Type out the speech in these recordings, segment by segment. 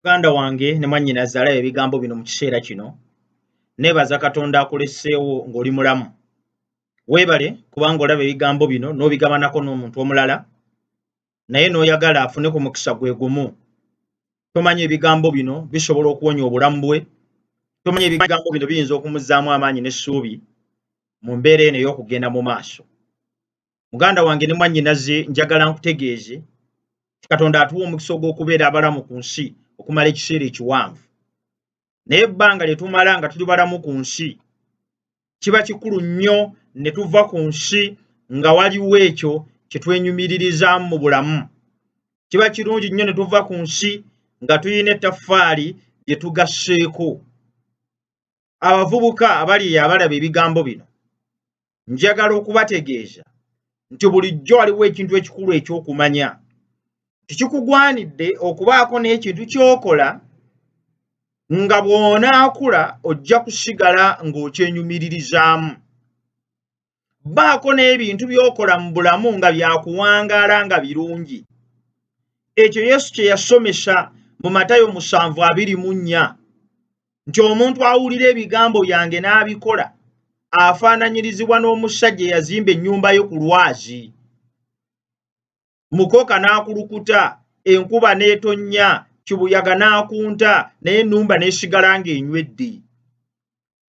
Muganda wange ne mwannyinaze alaba ebigambo bino mu kiseera kino, neebaza Katonda akuleseewo ng'oli mulamu. Weebale kubanga olaba ebigambo bino n'obigabanako n'omuntu omulala, naye n'oyagala afune ku mukisa gwe gumu. Tomanyi ebigambo bino bisobola okuwonya obulamu bwe, tomanyi ebigambo bino biyinza okumuzzaamu amaanyi n'essuubi mu mbeera eno ey'okugenda mu maaso. Muganda wange ne mwannyinaze njagala nkutegeeze nti Katonda atuwa omukisa ogw'okubeera abalamu ku nsi okumala ekiseera ekiwanvu. Naye ebbanga lye tumala nga tuli balamu ku nsi kiba kikulu nnyo ne tuva ku nsi nga waliwo ekyo kye twenyumiririzaamu mu bulamu. Kiba kirungi nnyo ne tuva ku nsi nga tulina ettaffaali lye tugasseeko. Abavubuka abali abalaba ebigambo bino, njagala okubategeeza nti bulijjo waliwo ekintu ekikulu eky'okumanya. Tikikugwanidde okubaako n'ekintu ky'okola nga bw'onaakula ojja kusigala ng'okyenyumiririzaamu. Baako n'ebintu by'okola mu bulamu nga byakuwangaala nga birungi. Ekyo Yesu kye yasomesa mu Matayo 7:24 nti omuntu awulira ebigambo byange n'abikola afaananyirizibwa n'omusajja eyazimba ennyumba ye ku lwazi. Mukoka n'akulukuta, enkuba n'etonnya, kibuyaga n'akunta, naye ennumba n'esigala ng'enywedde.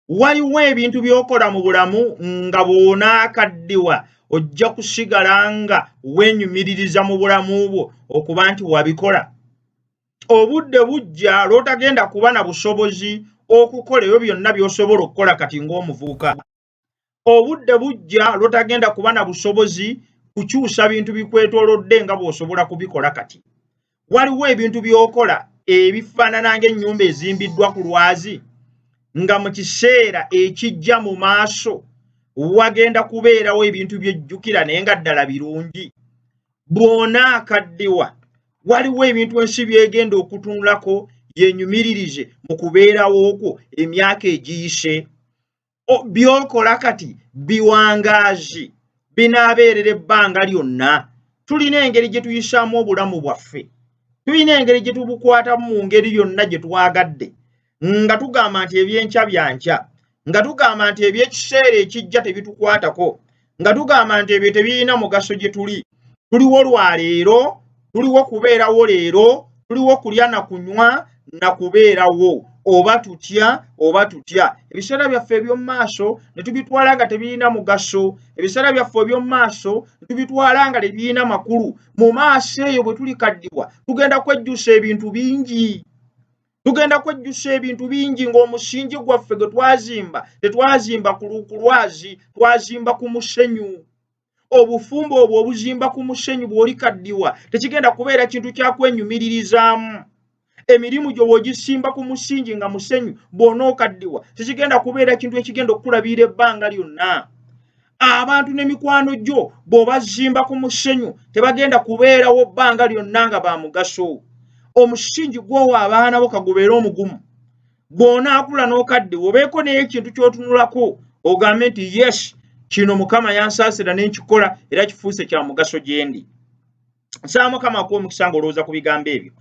Waliwo ebintu by'okola mu bulamu nga bw'onaakaddiwa ojja kusigala nga weenyumiririza mu bulamu bwo okuba nti wabikola. Obudde bujja lw'otagenda kuba na busobozi okukola ebyo byonna by'osobola okukola kati ng'omuvubuka. Obudde bujja lw'otagenda kuba na busobozi kukyusa bintu bikwetoolodde nga bw'osobola kubikola kati. Waliwo ebintu by'okola ebifaanana ng'ennyumba ezimbiddwa ku lwazi nga mu kiseera ekijja mu maaso wagenda kubeerawo ebintu by'ojjukira naye nga ddala birungi. Bw'onaakaddiwa waliwo ebintu ensi by'egenda okutunulako yenyumiririze mu kubeerawo kwo emyaka egiyise. By'okola kati biwangaazi, binaabeerera ebbanga lyonna. Tulina engeri gye tuyisaamu obulamu bwaffe, tulina engeri gye tubukwatamu mu ngeri yonna gye twagadde, nga tugamba nti ebyenkya bya nkya, nga tugamba nti eby'ekiseera ekijja tebitukwatako, nga tugamba nti ebyo tebirina mugaso gye tuli. Tuliwo lwa leero, tuliwo kubeerawo leero, tuliwo kulya na kunywa na kubeerawo. Oba tutya oba tutya. Ebiseera byaffe eby'omu maaso ne tubitwala nga tebirina mugaso. Ebiseera byaffe eby'omu maaso ne tubitwala nga tebirina makulu. Mu maaso eyo bwe tulikaddiwa tugenda kwejjusa ebintu bingi. Tugenda kwejjusa ebintu bingi ng'omusingi gwaffe gwe twazimba tetwazimba ku lwazi, twazimba ku musenyu. Obufumbo obwo obuzimba ku musenyu bw'olikaddiwa tekigenda kubeera kintu kya kwenyumiririzaamu. Emirimu gyo bw'ogisimba ku musingi nga musenyu bw'onookaddiwa tekigenda kubeera kintu ekigenda okukulabira ebbanga lyonna. Abantu n'emikwano gyo bw'obazimba ku musenyu tebagenda kubeerawo bbanga lyonna nga ba mugaso. Omusingi gw'owa abaana bo kagubeere omugumu. Bw'onaakula n'okaddiwa obeeko n'ekintu ky'otunulako ogambe nti yes, kino Mukama yansaasira ne nkikola era kifuuse kya mugaso gye ndi. Nsaba Mukama akuwe omukisa ng'olowooza ku bigambo ebyo.